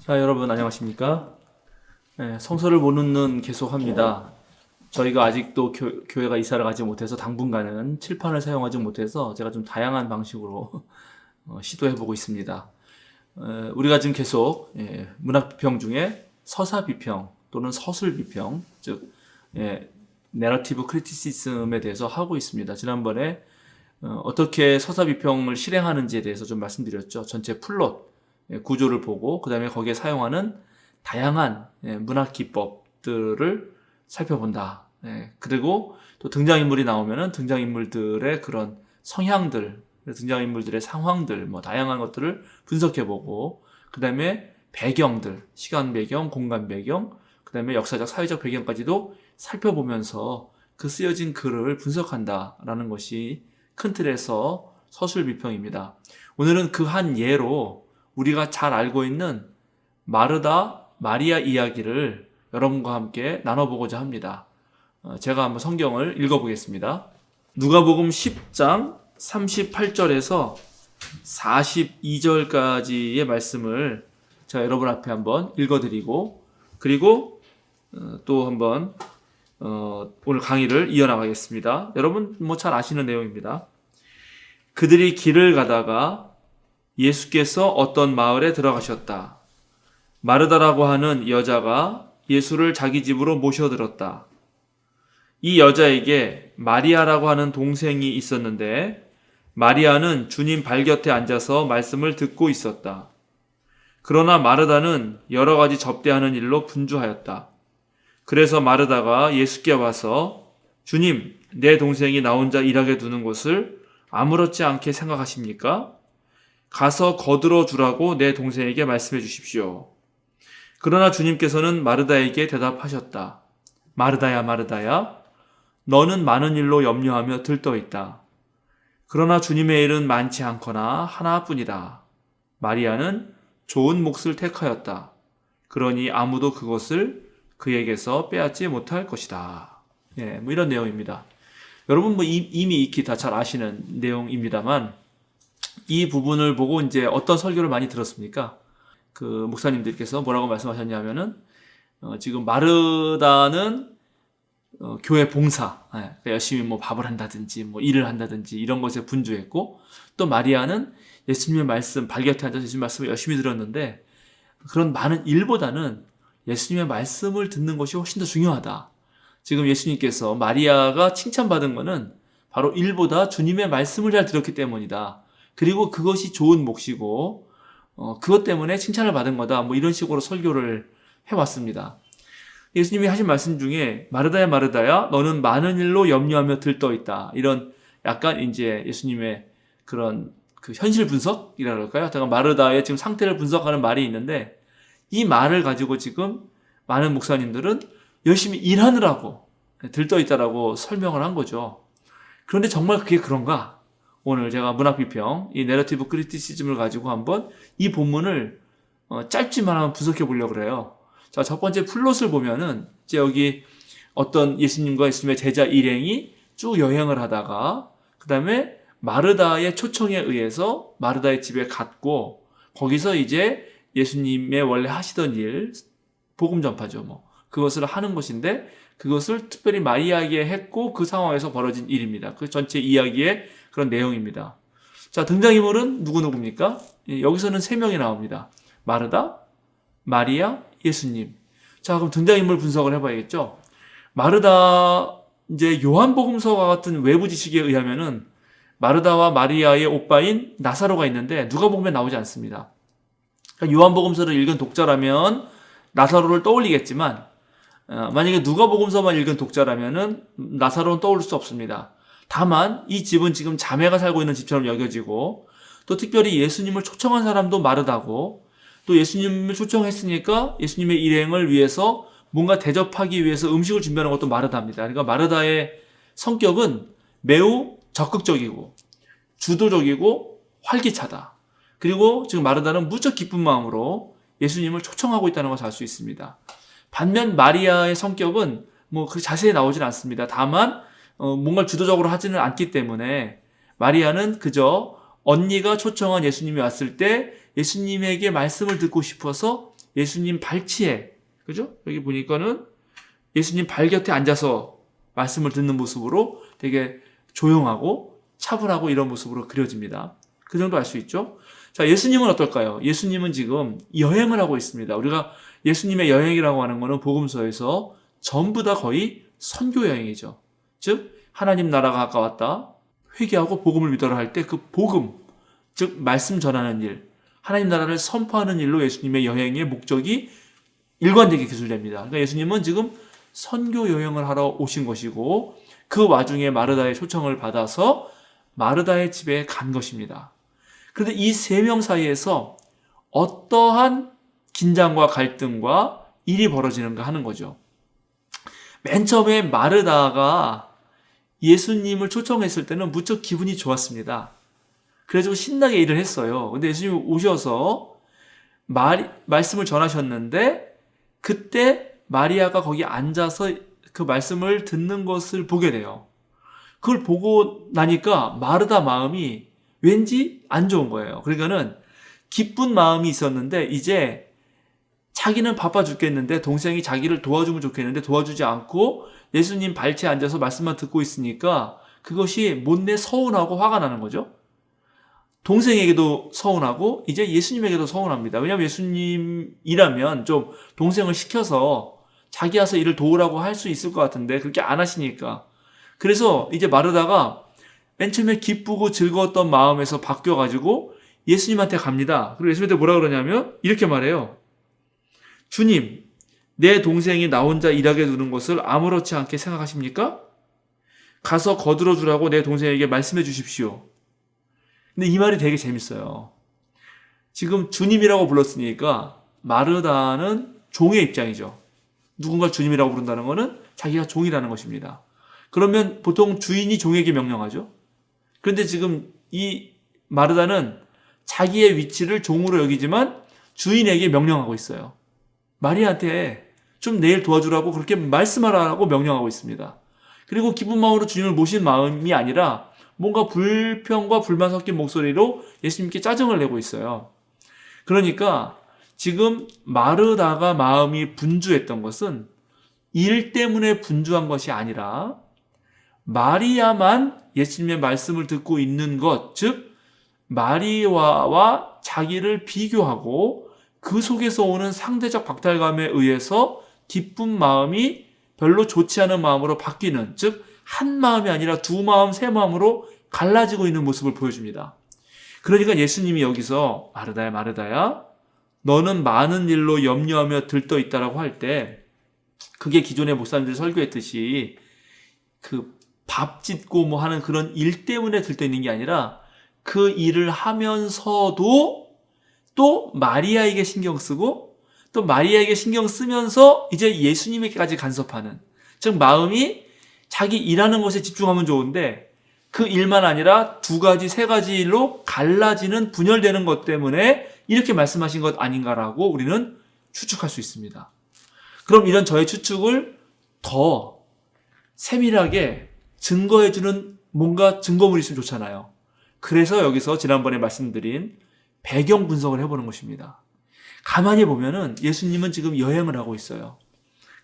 자, 여러분 안녕하십니까? 네, 성서를 못 읽는 계속합니다. 저희가 아직도 교회가 이사를 가지 못해서 당분간은 칠판을 사용하지 못해서 제가 좀 다양한 방식으로 시도해보고 있습니다. 우리가 지금 계속 문학 비평 중에 서사 비평 또는 서술 비평, 즉 내러티브 크리티시즘에 대해서 하고 있습니다. 지난번에 어떻게 서사 비평을 실행하는지에 대해서 좀 말씀드렸죠. 전체 플롯 구조를 보고 그 다음에 거기에 사용하는 다양한 문학 기법들을 살펴본다. 그리고 또 등장인물이 나오면은 등장인물들의 그런 성향들, 등장인물들의 상황들, 뭐 다양한 것들을 분석해보고 그 다음에 배경들, 시간 배경, 공간 배경, 그 다음에 역사적, 사회적 배경까지도 살펴보면서 그 쓰여진 글을 분석한다라는 것이 큰 틀에서 서술 비평입니다. 오늘은 그 한 예로 우리가 잘 알고 있는 마르다, 마리아 이야기를 여러분과 함께 나눠보고자 합니다. 제가 한번 성경을 읽어보겠습니다. 누가복음 10장 38절에서 42절까지의 말씀을 제가 여러분 앞에 한번 읽어드리고 그리고 또 한번 오늘 강의를 이어나가겠습니다. 여러분 뭐 잘 아시는 내용입니다. 그들이 길을 가다가 예수께서 어떤 마을에 들어가셨다. 마르다라고 하는 여자가 예수를 자기 집으로 모셔들었다. 이 여자에게 마리아라고 하는 동생이 있었는데 마리아는 주님 발 곁에 앉아서 말씀을 듣고 있었다. 그러나 마르다는 여러 가지 접대하는 일로 분주하였다. 그래서 마르다가 예수께 와서 주님, 내 동생이 나 혼자 일하게 두는 것을 아무렇지 않게 생각하십니까? 가서 거들어 주라고 내 동생에게 말씀해 주십시오. 그러나 주님께서는 마르다에게 대답하셨다. 마르다야, 마르다야, 너는 많은 일로 염려하며 들떠 있다. 그러나 주님의 일은 많지 않거나 하나뿐이다. 마리아는 좋은 몫을 택하였다. 그러니 아무도 그것을 그에게서 빼앗지 못할 것이다. 뭐 이런 내용입니다. 여러분 이미 익히 다 잘 아시는 내용입니다만 이 부분을 보고 이제 어떤 설교를 많이 들었습니까? 그 목사님들께서 뭐라고 말씀하셨냐면은 지금 마르다는 교회 봉사, 열심히 뭐 밥을 한다든지 뭐 일을 한다든지 이런 것에 분주했고 또 마리아는 예수님의 말씀 발곁에 앉아서 예수님 말씀을 열심히 들었는데 그런 많은 일보다는 예수님의 말씀을 듣는 것이 훨씬 더 중요하다. 지금 예수님께서 마리아가 칭찬받은 것은 바로 일보다 주님의 말씀을 잘 들었기 때문이다. 그리고 그것이 좋은 몫이고 그것 때문에 칭찬을 받은 거다. 뭐 이런 식으로 설교를 해왔습니다. 예수님이 하신 말씀 중에 마르다야 마르다야 너는 많은 일로 염려하며 들떠 있다. 이런 약간 이제 예수님의 그런 그 현실 분석이라 그럴까요? 하여튼 마르다의 지금 상태를 분석하는 말이 있는데 이 말을 가지고 지금 많은 목사님들은 열심히 일하느라고 들떠 있다라고 설명을 한 거죠. 그런데 정말 그게 그런가? 오늘 제가 문학비평, 이 내러티브 크리티시즘을 가지고 한번 이 본문을 짧지만 한번 분석해 보려고 그래요. 자, 첫 번째 플롯을 보면은 이제 여기 어떤 예수님과 예수님의 제자 일행이 쭉 여행을 하다가 그 다음에 마르다의 초청에 의해서 마르다의 집에 갔고 거기서 이제 예수님의 원래 하시던 일, 복음 전파죠. 뭐 그것을 하는 것인데 그것을 특별히 마리아에게 했고 그 상황에서 벌어진 일입니다. 그 전체 이야기의 그런 내용입니다. 자, 등장인물은 누구입니까? 여기서는 3명이 나옵니다. 마르다, 마리아, 예수님. 자, 그럼 등장인물 분석을 해봐야겠죠? 마르다, 이제 요한복음서와 같은 외부 지식에 의하면은 마르다와 마리아의 오빠인 나사로가 있는데 누가복음에 나오지 않습니다. 그러니까 요한복음서를 읽은 독자라면 나사로를 떠올리겠지만 만약에 누가복음서만 읽은 독자라면은 나사로는 떠올릴 수 없습니다. 다만 이 집은 지금 자매가 살고 있는 집처럼 여겨지고 또 특별히 예수님을 초청한 사람도 마르다고 또 예수님을 초청했으니까 예수님의 일행을 위해서 뭔가 대접하기 위해서 음식을 준비하는 것도 마르다입니다. 그러니까 마르다의 성격은 매우 적극적이고 주도적이고 활기차다. 그리고 지금 마르다는 무척 기쁜 마음으로 예수님을 초청하고 있다는 것을 알 수 있습니다. 반면 마리아의 성격은 뭐 그 자세히 나오진 않습니다. 다만 뭔가 주도적으로 하지는 않기 때문에 마리아는 그저 언니가 초청한 예수님이 왔을 때 예수님에게 말씀을 듣고 싶어서 예수님 발치에, 그죠? 여기 보니까는 예수님 발 곁에 앉아서 말씀을 듣는 모습으로 되게 조용하고 차분하고 이런 모습으로 그려집니다. 그 정도 알 수 있죠? 자, 예수님은 어떨까요? 예수님은 지금 여행을 하고 있습니다. 우리가 예수님의 여행이라고 하는 것은 복음서에서 전부 다 거의 선교 여행이죠. 즉 하나님 나라가 가까웠다. 회개하고 복음을 믿어라 할 때 그 복음, 즉 말씀 전하는 일, 하나님 나라를 선포하는 일로 예수님의 여행의 목적이 일관되게 기술됩니다. 그러니까 예수님은 지금 선교 여행을 하러 오신 것이고 그 와중에 마르다의 초청을 받아서 마르다의 집에 간 것입니다. 그런데 이 세 명 사이에서 어떠한 긴장과 갈등과 일이 벌어지는가 하는 거죠. 맨 처음에 마르다가 예수님을 초청했을 때는 무척 기분이 좋았습니다. 그래가지고 신나게 일을 했어요. 근데 예수님이 오셔서 말씀을 전하셨는데 그때 마리아가 거기 앉아서 그 말씀을 듣는 것을 보게 돼요. 그걸 보고 나니까 마르다 마음이 왠지 안 좋은 거예요. 그러니까는 기쁜 마음이 있었는데 이제 자기는 바빠 죽겠는데 동생이 자기를 도와주면 좋겠는데 도와주지 않고 예수님 발치에 앉아서 말씀만 듣고 있으니까 그것이 못내 서운하고 화가 나는 거죠. 동생에게도 서운하고 이제 예수님에게도 서운합니다. 왜냐하면 예수님이라면 좀 동생을 시켜서 자기 와서 일을 도우라고 할 수 있을 것 같은데 그렇게 안 하시니까. 그래서 이제 마르다가 맨 처음에 기쁘고 즐거웠던 마음에서 바뀌어가지고 예수님한테 갑니다. 그리고 예수님한테 뭐라 그러냐면 이렇게 말해요. 주님, 내 동생이 나 혼자 일하게 두는 것을 아무렇지 않게 생각하십니까? 가서 거들어 주라고 내 동생에게 말씀해 주십시오. 근데 이 말이 되게 재밌어요. 지금 주님이라고 불렀으니까 마르다는 종의 입장이죠. 누군가 주님이라고 부른다는 것은 자기가 종이라는 것입니다. 그러면 보통 주인이 종에게 명령하죠. 그런데 지금 이 마르다는 자기의 위치를 종으로 여기지만 주인에게 명령하고 있어요. 마리아한테 좀 내일 도와주라고 그렇게 말씀하라고 명령하고 있습니다. 그리고 기쁜 마음으로 주님을 모신 마음이 아니라 뭔가 불평과 불만 섞인 목소리로 예수님께 짜증을 내고 있어요. 그러니까 지금 마르다가 마음이 분주했던 것은 일 때문에 분주한 것이 아니라 마리아만 예수님의 말씀을 듣고 있는 것, 즉 마리아와 자기를 비교하고 그 속에서 오는 상대적 박탈감에 의해서 기쁜 마음이 별로 좋지 않은 마음으로 바뀌는, 즉 한 마음이 아니라 두 마음, 세 마음으로 갈라지고 있는 모습을 보여줍니다. 그러니까 예수님이 여기서 마르다야 마르다야 너는 많은 일로 염려하며 들떠 있다라고 할 때 그게 기존의 목사님들이 설교했듯이 그 밥 짓고 뭐 하는 그런 일 때문에 들떠 있는 게 아니라 그 일을 하면서도 또 마리아에게 신경 쓰고 또 마리아에게 신경 쓰면서 이제 예수님에게까지 간섭하는, 즉 마음이 자기 일하는 것에 집중하면 좋은데 그 일만 아니라 두 가지, 세 가지 일로 갈라지는, 분열되는 것 때문에 이렇게 말씀하신 것 아닌가라고 우리는 추측할 수 있습니다. 그럼 이런 저의 추측을 더 세밀하게 증거해주는 뭔가 증거물이 있으면 좋잖아요. 그래서 여기서 지난번에 말씀드린 배경 분석을 해보는 것입니다. 가만히 보면은 예수님은 지금 여행을 하고 있어요.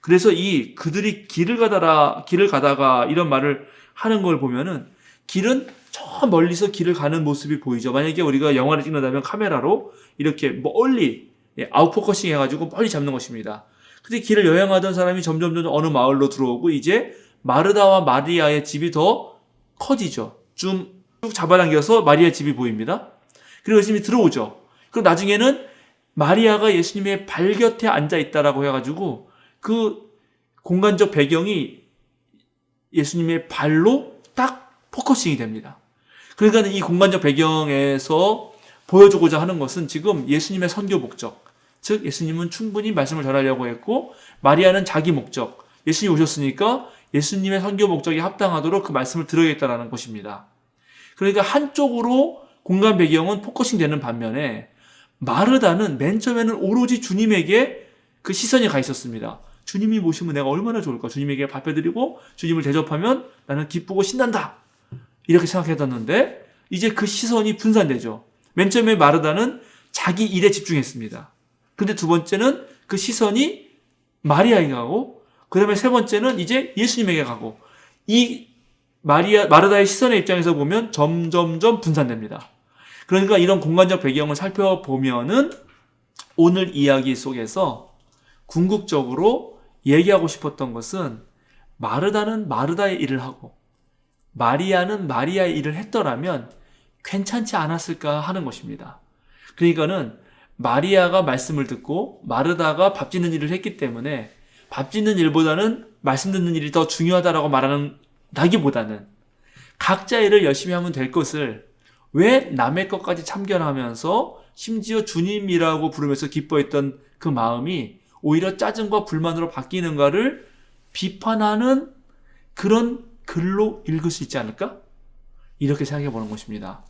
그래서 그들이 길을 가다가 이런 말을 하는 걸 보면은 길은 저 멀리서 길을 가는 모습이 보이죠. 만약에 우리가 영화를 찍는다면 카메라로 이렇게 멀리 아웃포커싱 해가지고 멀리 잡는 것입니다. 근데 길을 여행하던 사람이 점점 어느 마을로 들어오고 이제 마르다와 마리아의 집이 더 커지죠. 쭉 잡아당겨서 마리아의 집이 보입니다. 그리고 예수님이 들어오죠. 그럼 나중에는 마리아가 예수님의 발 곁에 앉아 있다라고 해가지고 그 공간적 배경이 예수님의 발로 딱 포커싱이 됩니다. 그러니까 이 공간적 배경에서 보여주고자 하는 것은 지금 예수님의 선교 목적, 즉 예수님은 충분히 말씀을 전하려고 했고 마리아는 자기 목적, 예수님이 오셨으니까 예수님의 선교 목적에 합당하도록 그 말씀을 들어야겠다는 것입니다. 그러니까 한쪽으로 공간 배경은 포커싱 되는 반면에 마르다는 맨 처음에는 오로지 주님에게 그 시선이 가 있었습니다. 주님이 모시면 내가 얼마나 좋을까? 주님에게 밥해드리고 주님을 대접하면 나는 기쁘고 신난다. 이렇게 생각했었는데 이제 그 시선이 분산되죠. 맨 처음에 마르다는 자기 일에 집중했습니다. 근데 두 번째는 그 시선이 마리아에게 가고, 그 다음에 세 번째는 이제 예수님에게 가고, 이 마르다의 시선의 입장에서 보면 점점점 분산됩니다. 그러니까 이런 공간적 배경을 살펴보면은 오늘 이야기 속에서 궁극적으로 얘기하고 싶었던 것은 마르다는 마르다의 일을 하고 마리아는 마리아의 일을 했더라면 괜찮지 않았을까 하는 것입니다. 그러니까는 마리아가 말씀을 듣고 마르다가 밥 짓는 일을 했기 때문에 밥 짓는 일보다는 말씀 듣는 일이 더 중요하다라고 말하는 나기보다는 각자 일을 열심히 하면 될 것을 왜 남의 것까지 참견하면서 심지어 주님이라고 부르면서 기뻐했던 그 마음이 오히려 짜증과 불만으로 바뀌는가를 비판하는 그런 글로 읽을 수 있지 않을까? 이렇게 생각해 보는 것입니다.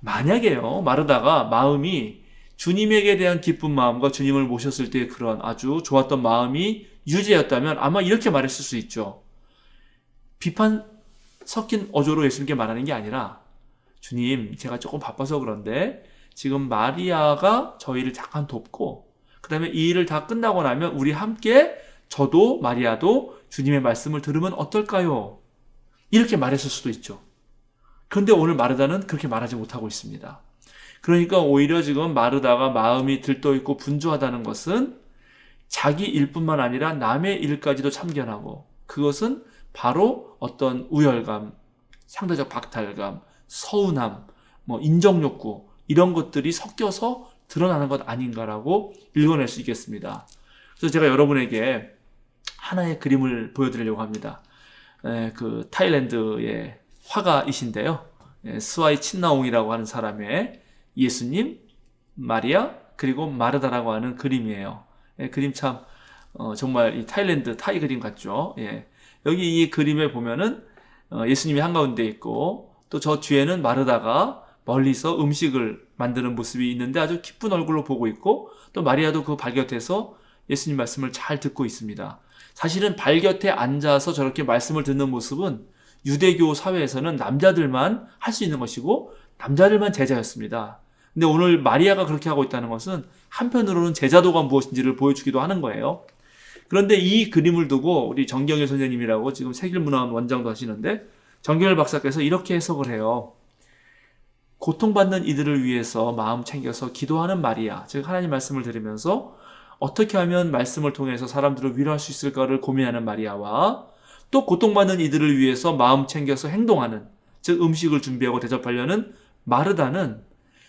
만약에요, 마르다가 마음이 주님에게 대한 기쁜 마음과 주님을 모셨을 때의 그런 아주 좋았던 마음이 유지였다면 아마 이렇게 말했을 수 있죠. 비판 섞인 어조로 예수님께 말하는 게 아니라, 주님, 제가 조금 바빠서 그런데 지금 마리아가 저희를 잠깐 돕고 그 다음에 이 일을 다 끝나고 나면 우리 함께 저도 마리아도 주님의 말씀을 들으면 어떨까요? 이렇게 말했을 수도 있죠. 그런데 오늘 마르다는 그렇게 말하지 못하고 있습니다. 그러니까 오히려 지금 마르다가 마음이 들떠있고 분주하다는 것은 자기 일뿐만 아니라 남의 일까지도 참견하고, 그것은 바로 어떤 우열감, 상대적 박탈감, 서운함, 인정욕구, 이런 것들이 섞여서 드러나는 것 아닌가라고 읽어낼 수 있겠습니다. 그래서 제가 여러분에게 하나의 그림을 보여드리려고 합니다. 그 타일랜드의 화가이신데요. 스와이 친나옹이라고 하는 사람의 예수님, 마리아, 그리고 마르다라고 하는 그림이에요. 그림 참 정말 이 타일랜드 타이 그림 같죠. 여기 이 그림에 보면은 예수님이 한가운데 있고, 또 저 뒤에는 마르다가 멀리서 음식을 만드는 모습이 있는데 아주 기쁜 얼굴로 보고 있고, 또 마리아도 그 발곁에서 예수님 말씀을 잘 듣고 있습니다. 사실은 발곁에 앉아서 저렇게 말씀을 듣는 모습은 유대교 사회에서는 남자들만 할 수 있는 것이고 남자들만 제자였습니다. 근데 오늘 마리아가 그렇게 하고 있다는 것은 한편으로는 제자도가 무엇인지를 보여주기도 하는 거예요. 그런데 이 그림을 두고 우리 정경일 선생님이라고 지금 세길문화원 원장도 하시는데, 정경일 박사께서 이렇게 해석을 해요. 고통받는 이들을 위해서 마음 챙겨서 기도하는 마리아, 즉 하나님 말씀을 들으면서 어떻게 하면 말씀을 통해서 사람들을 위로할 수 있을까를 고민하는 마리아와, 또 고통받는 이들을 위해서 마음 챙겨서 행동하는, 즉 음식을 준비하고 대접하려는 마르다는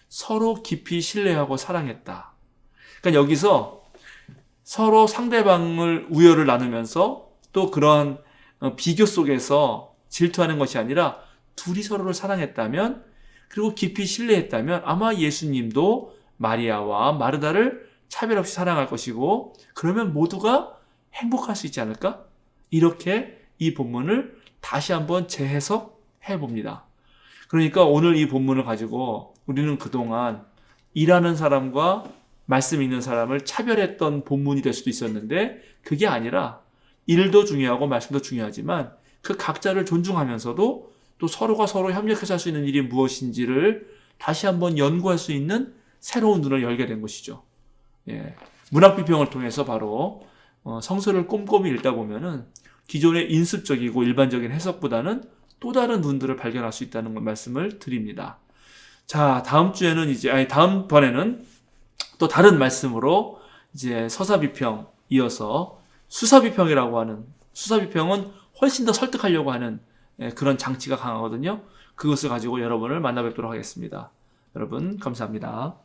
서로 깊이 신뢰하고 사랑했다. 그러니까 여기서 서로 상대방을 우열을 나누면서 또 그런 비교 속에서 질투하는 것이 아니라 둘이 서로를 사랑했다면, 그리고 깊이 신뢰했다면 아마 예수님도 마리아와 마르다를 차별 없이 사랑할 것이고, 그러면 모두가 행복할 수 있지 않을까? 이렇게 이 본문을 다시 한번 재해석해 봅니다. 그러니까 오늘 이 본문을 가지고 우리는 그동안 일하는 사람과 말씀 읽는 사람을 차별했던 본문이 될 수도 있었는데, 그게 아니라 일도 중요하고 말씀도 중요하지만 그 각자를 존중하면서도 또 서로가 서로 협력해서 할 수 있는 일이 무엇인지를 다시 한번 연구할 수 있는 새로운 눈을 열게 된 것이죠. 문학 비평을 통해서 바로 성서를 꼼꼼히 읽다 보면은 기존의 인습적이고 일반적인 해석보다는 또 다른 눈들을 발견할 수 있다는 말씀을 드립니다. 자, 다음번에는 또 다른 말씀으로 이제 서사비평 이어서 수사비평이라고 하는, 수사비평은 훨씬 더 설득하려고 하는 그런 장치가 강하거든요. 그것을 가지고 여러분을 만나 뵙도록 하겠습니다. 여러분, 감사합니다.